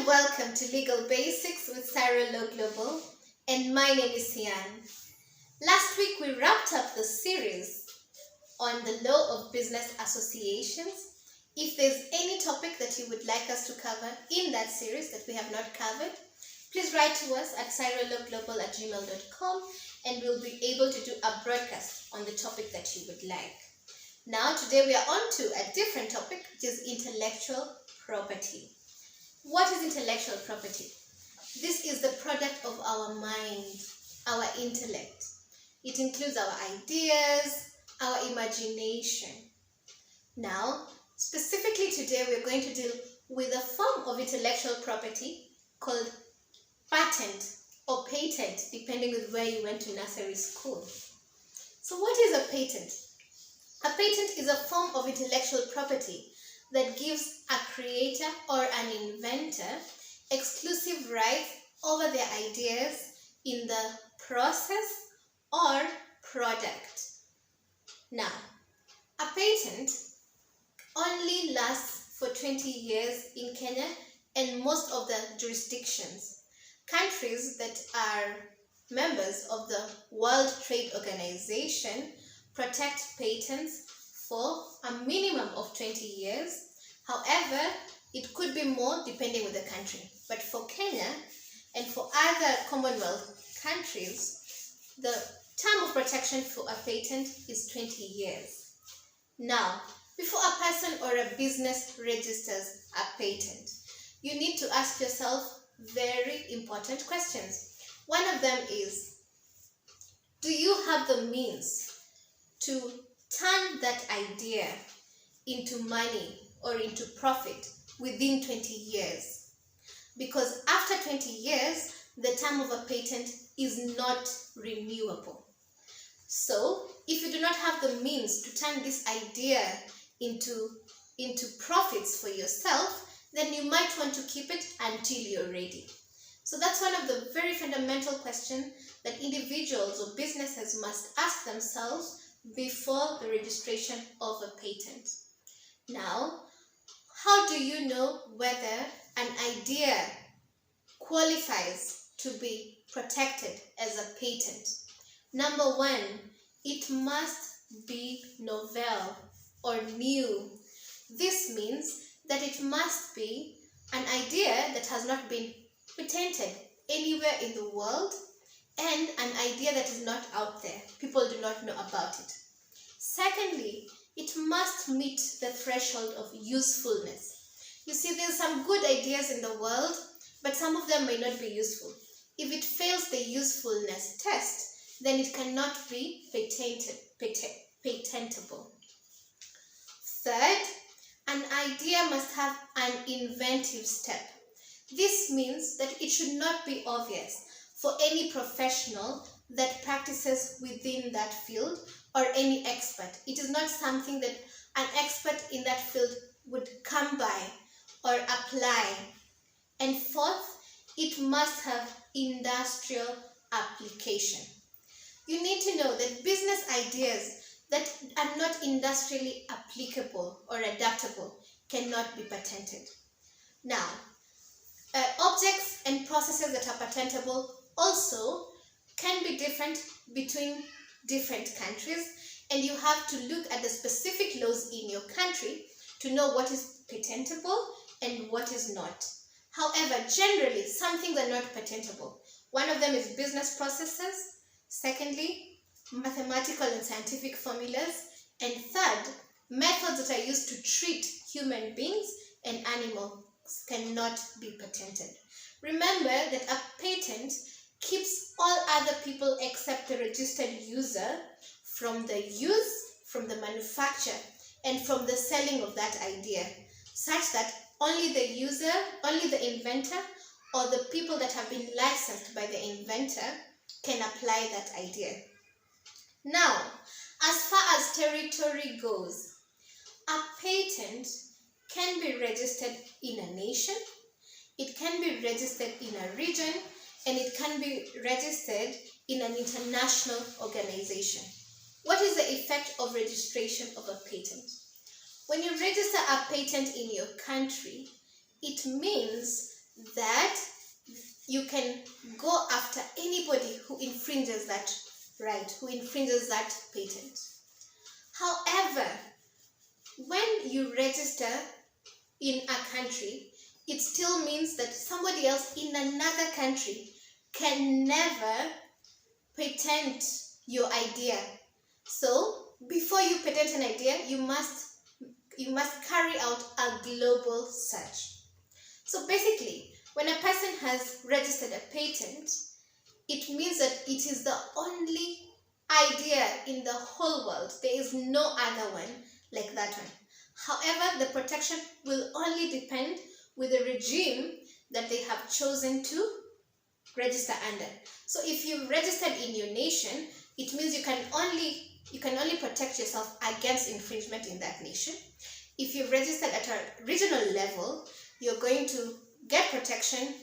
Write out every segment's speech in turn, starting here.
and welcome to Legal Basics with Sarah Law Global, and my name is Sian. Last week we wrapped up the series on the law of business associations. If there's any topic that you would like us to cover in that series that we have not covered, please write to us at saralawglobal@gmail.com and we'll be able to do a broadcast on the topic that you would like. Now today we are on to a different topic, which is intellectual property. What is intellectual property? This is the product of our mind, our intellect. It includes our ideas, our imagination. Now, specifically today we're going to deal with a form of intellectual property called patent or patent, depending on where you went to nursery school. So what is a patent? A patent is a form of intellectual property that gives a creator or an inventor exclusive rights over their ideas in the process or product. Now, a patent only lasts for 20 years in Kenya and most of the jurisdictions. Countries that are members of the World Trade Organization protect patents for a minimum of 20 years. However, it could be more depending on the country. But for Kenya and for other Commonwealth countries, the term of protection for a patent is 20 years. Now, before a person or a business registers a patent, you need to ask yourself very important questions. One of them is, do you have the means to turn that idea into money or into profit within 20 years? Because after 20 years, the term of a patent is not renewable. So, if you do not have the means to turn this idea into profits for yourself, then you might want to keep it until you're ready. So that's one of the very fundamental questions that individuals or businesses must ask themselves before the registration of a patent. Now, how do you know whether an idea qualifies to be protected as a patent? Number one, it must be novel or new. This means that it must be an idea that has not been patented anywhere in the world and an idea that is not out there. People do not know about it. Secondly, it must meet the threshold of usefulness. You see, there's some good ideas in the world, but some of them may not be useful. If it fails the usefulness test, then it cannot be patentable. Third, an idea must have an inventive step. This means that it should not be obvious for any professional that practices within that field or any expert. It is not something that an expert in that field would come by or apply. And fourth, it must have industrial application. You need to know that business ideas that are not industrially applicable or adaptable cannot be patented. Now, objects and processes that are patentable also can be different between different countries, and you have to look at the specific laws in your country to know what is patentable and what is not. However, generally, some things are not patentable. One of them is business processes. Secondly, mathematical and scientific formulas. And third, methods that are used to treat human beings and animals cannot be patented. Remember that a patent keeps all other people except the registered user from the use, from the manufacture, and from the selling of that idea, such that only the user, only the inventor, or the people that have been licensed by the inventor can apply that idea. Now, as far as territory goes, a patent can be registered in a nation, it can be registered in a region, and it can be registered in an international organization. What is the effect of registration of a patent? When you register a patent in your country, it means that you can go after anybody who infringes that right, who infringes that patent. However, when you register in a country, it still means that somebody else in another country can never patent your idea. So before you patent an idea, you must carry out a global search. So basically, when a person has registered a patent, it means that it is the only idea in the whole world. There is no other one like that one. However, the protection will only depend with the regime that they have chosen to register under. So if you registered in your nation, it means you can only protect yourself against infringement in that nation. If you registered at a regional level, you're going to get protection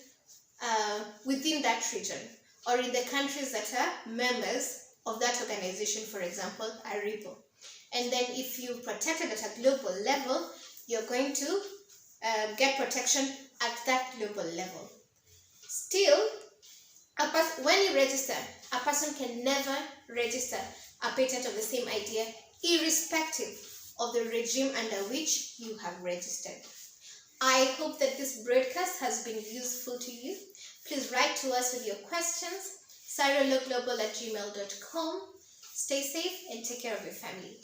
within that region or in the countries that are members of that organization, for example, ARIPO. And then if you protected at a global level, you're going to get protection at that global level. Still, when you register, a person can never register a patent of the same idea, irrespective of the regime under which you have registered. I hope that this broadcast has been useful to you. Please write to us with your questions, cyrologlobal@gmail.com. Stay safe and take care of your family.